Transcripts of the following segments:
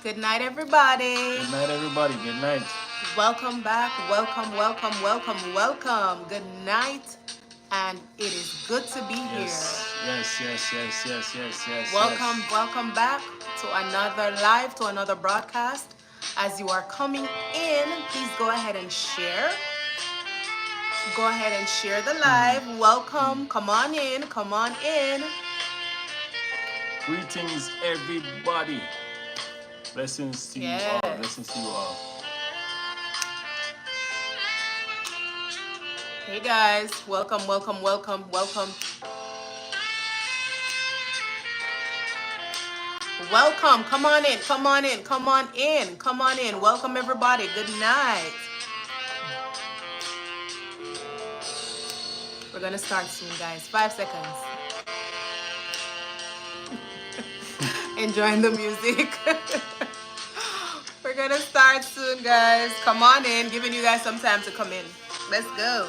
Good night, everybody. Good night, everybody. Good night. Welcome back. Welcome, welcome, welcome, welcome. Good night. And it is good to be here. Yes. Welcome, welcome back to another live, to another broadcast. As you are coming in, please go ahead and share. Go ahead and share the live. Welcome. Come on in. Come on in. Greetings, everybody. Blessings to you all. Blessings to you all. Hey guys, welcome, welcome, welcome, welcome. Welcome, come on in, come on in, come on in, come on in. Welcome everybody, good night. We're gonna start soon guys, 5 seconds. Enjoying the music. We're gonna start soon guys. Come on in, giving you guys some time to come in. Let's go.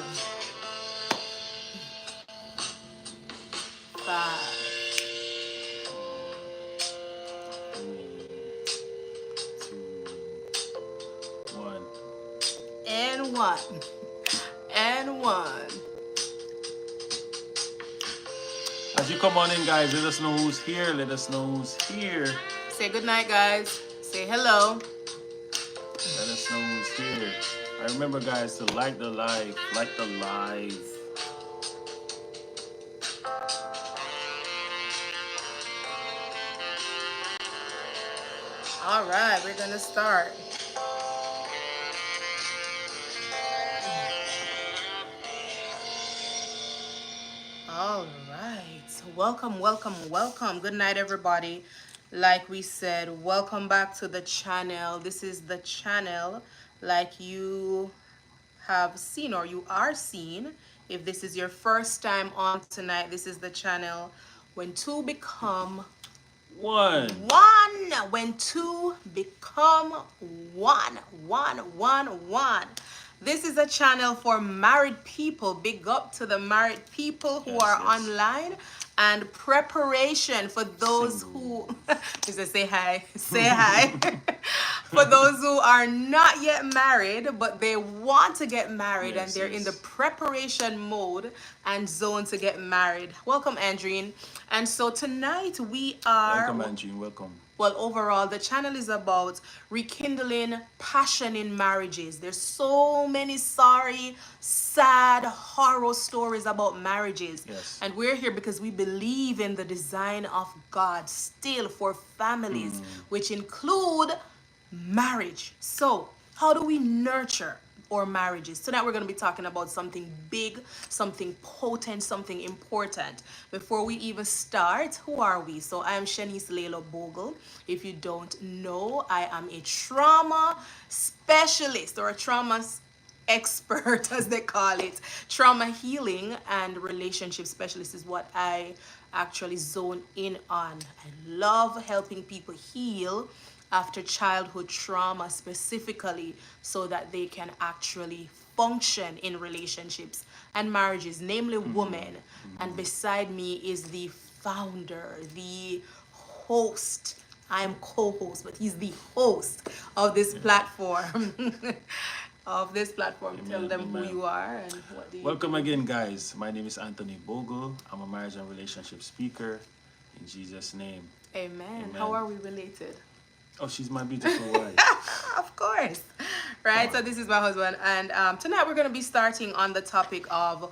5. 1. And 1. And 1. As you come on in, guys, let us know who's here. Let us know who's here. Say good night, guys. Say hello. Let us know who's here. I remember, guys, to like the live. Like the live. All right, we're gonna start. All right, welcome, welcome, welcome. Good night, everybody. Like we said, welcome back to the channel. This is the channel like you have seen or you are seeing. If this is your first time on tonight, this is the channel when two become one. When two become one. This is a channel for married people. Big up to the married people who are online, and preparation for those who say hi. Say hi. For those who are not yet married, but they want to get married and they're in the preparation mode and zone to get married. Welcome, Andreen. And so tonight we are... Welcome, Andreen. Welcome. Well, overall, the channel is about rekindling passion in marriages. There's so many sorry, sad, horror stories about marriages. Yes. And we're here because we believe in the design of God still for families, which include marriage. So, how do we nurture our marriages? Tonight we're going to be talking about something big, something potent, something important. Before we even start, who are we? So I am Shanice Layla Bogle. If you don't know, I am a trauma specialist or a trauma expert, as they call it. Trauma healing and relationship specialist is what I actually zone in on. I love helping people heal after childhood trauma specifically so that they can actually function in relationships and marriages, namely women. And beside me is the founder, the host. I am co-host, but he's the host of this platform. Of this platform. Tell them who you are and what do you Welcome again, guys. My name is Anthony Bogle. I'm a marriage and relationship speaker. In Jesus' name. Amen. How are we related? Oh, she's my beautiful wife. Of course. Right, so this is my husband. And tonight we're going to be starting on the topic of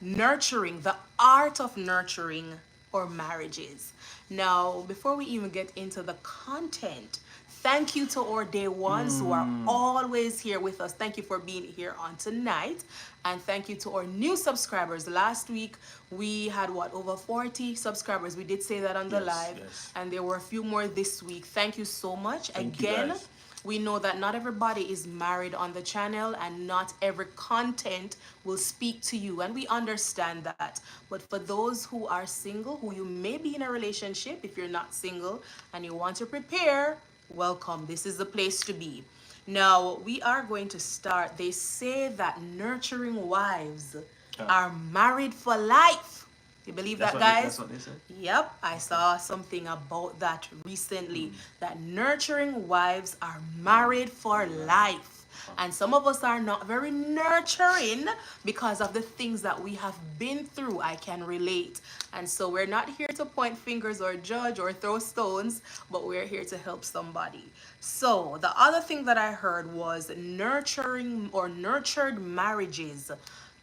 nurturing, the art of nurturing our marriages. Now, before we even get into the content, thank you to our day ones who are always here with us. Thank you for being here on tonight. And thank you to our new subscribers. Last week, we had over 40 subscribers. We did say that on the live. Yes. And there were a few more this week. Thank you so much. Thank you, Again, guys. we know that not everybody is married on the channel and not every content will speak to you. And we understand that. But for those who are single, who you may be in a relationship, if you're not single and you want to prepare, welcome. This is the place to be. Now, we are going to start. They say that nurturing wives are married for life. You believe That's that, what they, guys? that's what they said. Yep, I Okay. saw something about that recently, that nurturing wives are married for life. And some of us are not very nurturing because of the things that we have been through. I can relate. And so we're not here to point fingers or judge or throw stones, but we're here to help somebody. So the other thing that I heard was nurturing or nurtured marriages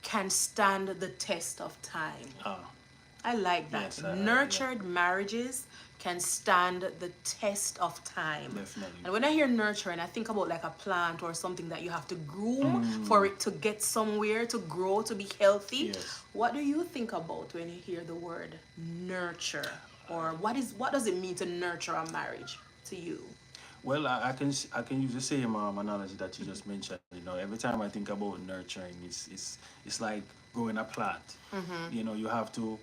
can stand the test of time. Ah, I like that. yes, yeah, Nurtured marriages can stand the test of time. definitely. And when I hear nurturing, I think about like a plant or something that you have to groom for it to get somewhere, to grow, to be healthy. Yes. What do you think about when you hear the word nurture? Or what does it mean to nurture a marriage to you? Well, I can use the same analogy that you just mentioned. Every time I think about nurturing, it's like growing a plant. You have to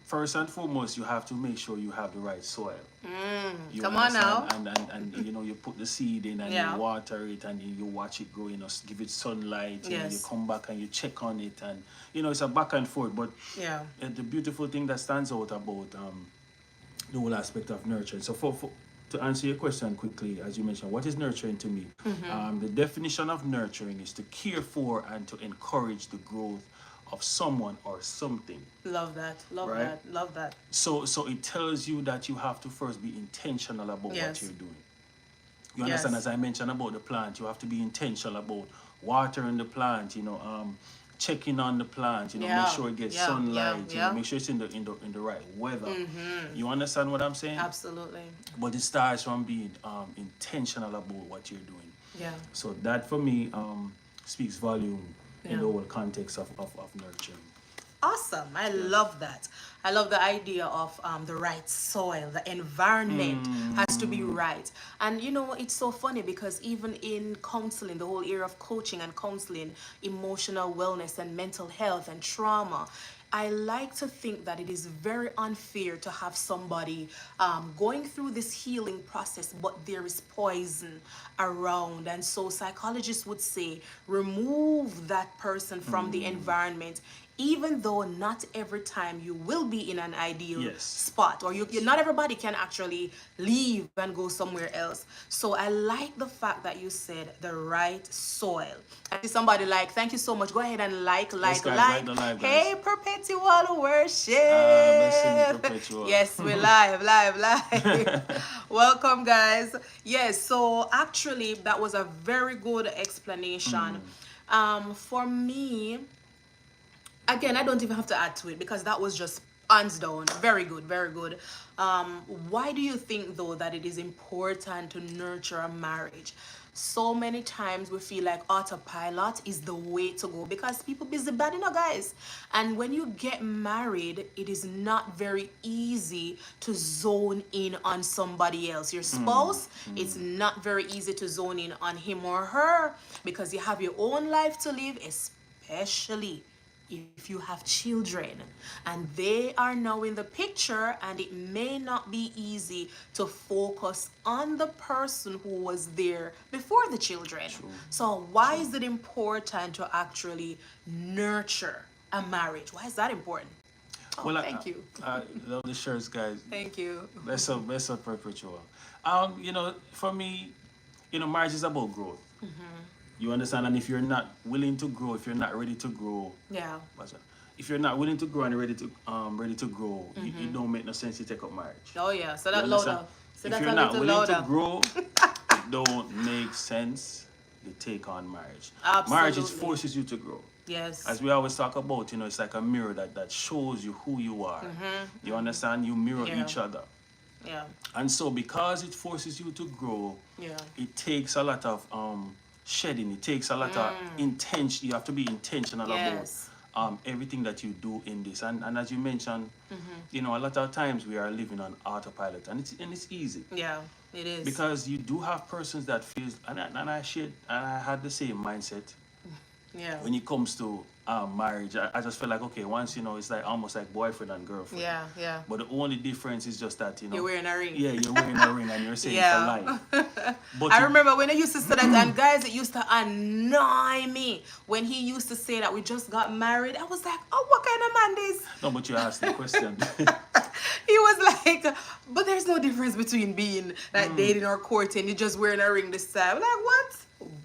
first and foremost you have to make sure you have the right soil. You Come on understand? now. And you put the seed in and Yeah. you water it and you watch it grow. Give it sunlight. You Yes. come back and you check on it and it's a back and forth. But Yeah. the beautiful thing that stands out about the whole aspect of nurturing. So for to answer your question quickly, as you mentioned, what is nurturing to me? The definition of nurturing is to care for and to encourage the growth of someone or something. Love that. Love Right. that. Love that. So it tells you that you have to first be intentional about what Yes. you're doing. You understand? Yes. As I mentioned about the plant, you have to be intentional about watering the plant. Checking on the plant. Yeah, Make sure it gets yeah, sunlight. yeah. Make sure it's in the right weather. You understand what I'm saying? Absolutely. But it starts from being intentional about what you're doing. Yeah. So that for me speaks volume in Yeah. the whole context of nurturing. Awesome. I love that. I love the idea of the right soil, the environment has to be right. And it's so funny because even in counseling, the whole area of coaching and counseling, emotional wellness and mental health and trauma, I like to think that it is very unfair to have somebody going through this healing process, but there is poison around. And so psychologists would say remove that person from the environment, even though not every time you will be in an ideal Yes. spot, or not everybody can actually leave and go somewhere else. So I like the fact that you said the right soil. I see somebody thank you so much. Go ahead and like. Yes, guys, like the live, guys. Hey, perpetual worship. Blessing perpetual. Yes, we're live. Welcome, guys. Yes, so actually that was a very good explanation. For me, again, I don't even have to add to it because that was just hands down. Very good, very good. Why do you think, though, that it is important to nurture a marriage? So many times we feel like autopilot is the way to go because people busy bad, guys. And when you get married, it is not very easy to zone in on somebody else. Your spouse, it's not very easy to zone in on him or her because you have your own life to live, especially if you have children and they are now in the picture, and it may not be easy to focus on the person who was there before the children. So why is it important to actually nurture a marriage? Why is that important? Well, Thank you. I love the shirts, guys. Thank you. Bless up perpetual. For me, marriage is about growth. You understand? And if you're not willing to grow, if you're not ready to grow, Yeah. if you're not willing to grow and ready to grow, it don't make no sense to take up marriage. Oh yeah. So that You understand? louder. So If that's you're a not little willing louder. to grow, it don't make sense to take on marriage. Marriage Absolutely. forces you to grow. Yes. As we always talk about, it's like a mirror that shows you who you are. You understand? You mirror Yeah. each other. Yeah. And so because it forces you to grow, Yeah. it takes a lot of shedding. It takes a lot of intention. You have to be intentional Yes. about everything that you do in this. And as you mentioned, a lot of times we are living on autopilot, and it's easy. Yeah. It is. Because you do have persons that feel, and I had the same mindset Yeah. when it comes to marriage, I just feel like, okay, once, it's like almost like boyfriend and girlfriend. Yeah, yeah. But the only difference is just that, You're wearing a ring. yeah, you're wearing a ring and you're saying for Yeah. life. But I remember when I used to say that, and guys, it used to annoy me when he used to say that we just got married. I was like, oh, what kind of man this? no, but you asked the question. He was like, but there's no difference between being like dating or courting. You're just wearing a ring this time. Like, what?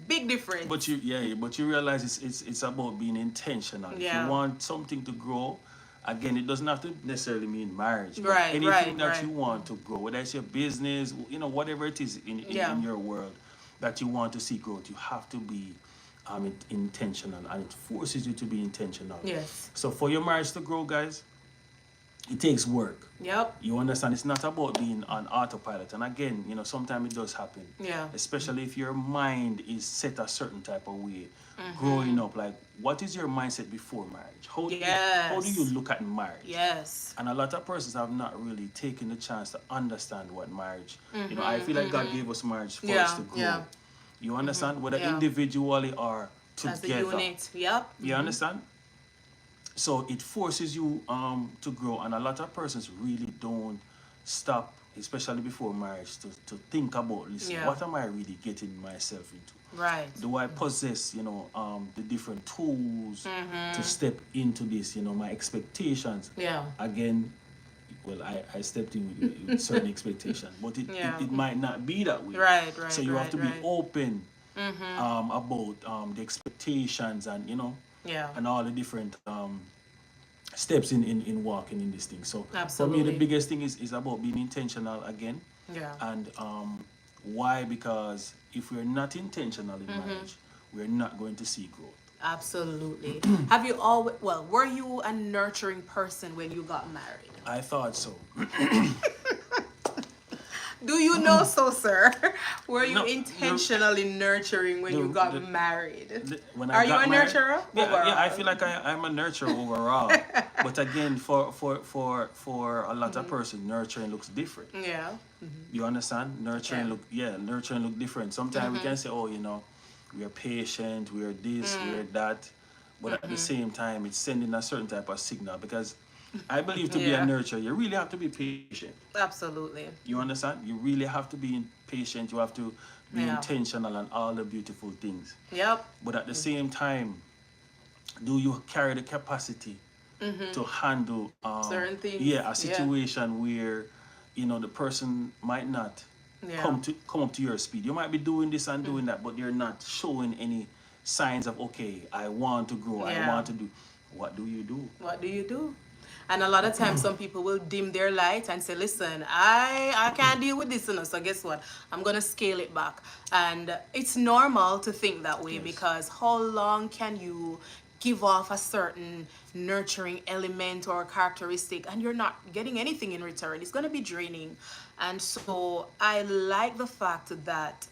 Big difference. But you realize it's about being intentional. If Yeah. you want something to grow, again, it doesn't have to necessarily mean marriage. But Right, anything right, that right. you want to grow, whether it's your business, whatever it is in your world that you want to see growth, you have to be intentional, and it forces you to be intentional. Yes. So for your marriage to grow, guys, it takes work. Yep. You understand? It's not about being on autopilot. And again, sometimes it does happen. Yeah. Especially if your mind is set a certain type of way. Growing up, like, what is your mindset before marriage? How do you look at marriage? Yes. And a lot of persons have not really taken the chance to understand what marriage. I feel like God gave us marriage for us to grow. Yeah. You understand? Whether Yeah. individually or As a together. unit. Yep. You understand? So it forces you to grow, and a lot of persons really don't stop, especially before marriage, to think about, listen, Yeah. what am I really getting myself into? Right. Do I possess, the different tools to step into this, my expectations? Yeah. Again, well, I stepped in with certain expectations, but it might not be that way. Right. So you have to be right. open about the expectations and, Yeah. and all the different steps in walking in this thing. So for me, Absolutely. the biggest thing is about being intentional again. Yeah. And why? Because if we're not intentional in marriage, we're not going to see growth. Absolutely. Have you always, were you a nurturing person when you got married? I thought so. Do you know so, sir? Were you No, intentionally nurturing when you got married? When Are I you got a married- nurturer? Yeah, overall? I feel like I'm a nurturer overall. But again, for a lot of persons, nurturing looks different. Yeah. You understand? Nurturing look different. Sometimes we can say, oh, we are patient, we are this, we are that. But at the same time, it's sending a certain type of signal, because I believe to be a nurturer, you really have to be patient. Absolutely. You understand? You really have to be patient. You have to be intentional and all the beautiful things. Yep. But at the same time, do you carry the capacity to handle Certain things. Yeah, a situation where the person might not come up to your speed. You might be doing this and doing that, but you're not showing any signs of, okay, I want to grow. I want to do. What do you do? What do you do? And a lot of times some people will dim their light and say, listen, I can't deal with this, so guess what? I'm going to scale it back. And it's normal to think that way, because how long can you give off a certain nurturing element or characteristic and you're not getting anything in return? It's going to be draining. And so I like the fact that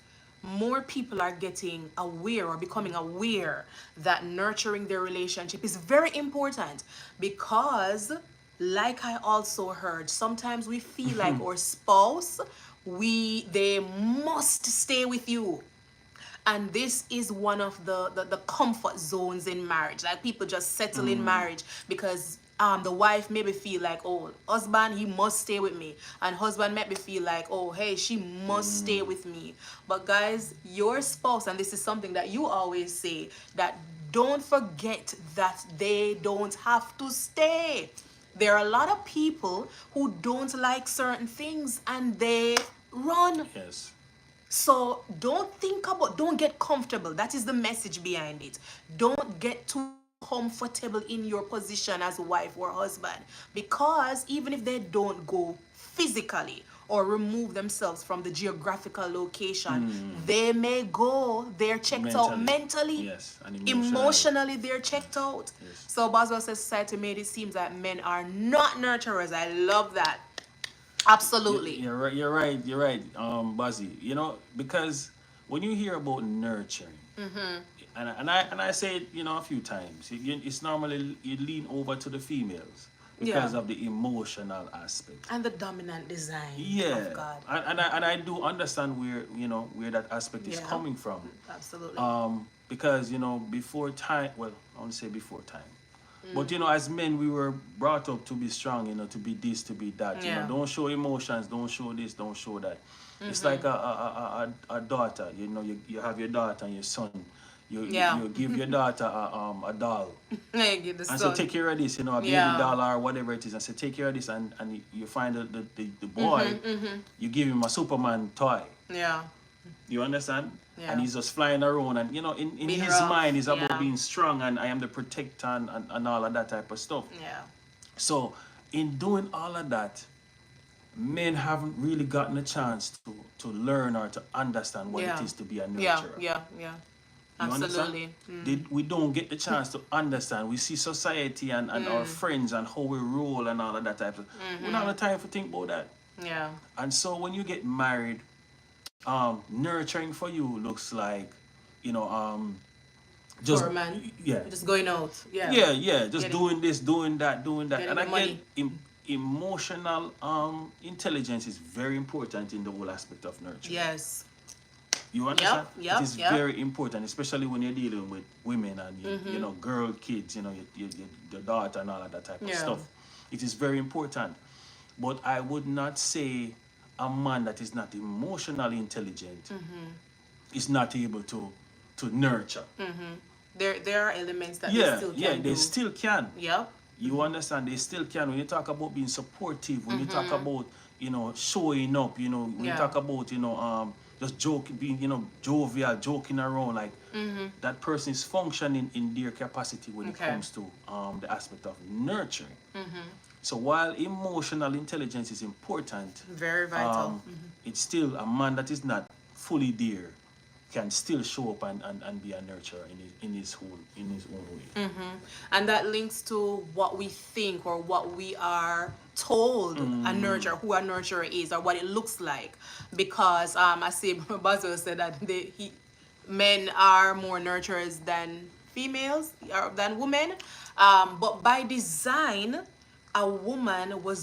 more people are getting aware or becoming aware that nurturing their relationship is very important, because like I also heard, sometimes we feel like our spouse, they must stay with you. And this is one of the comfort zones in marriage. Like, people just settle in marriage because the wife maybe feel like, oh, husband, he must stay with me. And husband maybe feel like, oh, hey, she must stay with me. But guys, your spouse, and this is something that you always say, that don't forget that they don't have to stay. There are a lot of people who don't like certain things and they run. Yes. So don't get comfortable. That is the message behind it. Don't get too comfortable in your position as wife or husband, because even if they don't go physically or remove themselves from the geographical location, they may go, they're checked out mentally. Yes, and emotionally they're checked out. Yes. So Boswell says society made it seem that men are not nurturers. I love that. Absolutely. You're right, Buzzy. Because when you hear about nurturing, and I say it, a few times, it's normally you lean over to the females because Yeah. of the emotional aspect. And the dominant design Yeah, of God. and I do understand where where that aspect is Yeah. coming from. Absolutely. Because before time, well, I want to say before time, but as men we were brought up to be strong, to be this, to be that. Yeah. Don't show emotions, don't show this, don't show that. It's like a daughter. You have your daughter and your son. Yeah. You give your daughter a doll I get the and say, sun. take care of this, a baby Yeah. doll or whatever it is, and say, take care of this, and you find the boy, you give him a Superman toy. Yeah. You understand? Yeah. And he's just flying around, and in Being his rough, mind, is about yeah. being strong, and I am the protector, and all of that type of stuff. Yeah. So, in doing all of that, men haven't really gotten a chance to learn or to understand what Yeah. it is to be a Yeah. nurturer. Yeah. Yeah. You Absolutely. understand? We don't get the chance to understand. We see society and our friends and how we roll and all of that type of. We don't have the time to think about that. Yeah. And so when you get married, nurturing for you looks like, just For a man. yeah, Just going out. Yeah. yeah, just Getting- doing this, doing that, Getting and the again, money. emotional intelligence is very important in the whole aspect of nurturing. Yes. You understand? Yep, It is yep. very important, especially when you're dealing with women and girl kids, your daughter and all of that type of Yeah. stuff. It is very important. But I would not say a man that is not emotionally intelligent is not able to nurture. There are elements that Yeah, they still yeah, can they do. still can. Yep. You understand? They still can. When you talk about being supportive, when you talk about, showing up, when you Yeah. talk about, just joking, being, jovial, joking around, like that person is functioning in their capacity when Okay. it comes to the aspect of nurturing. So while emotional intelligence is important, Very vital. it's still a man that is not fully there can still show up and be a nurturer in his own way. And that links to what we think or what we are told who a nurturer is, or what it looks like. Because I see Bogles said that men are more nurturers than females or than women. But by design, a woman was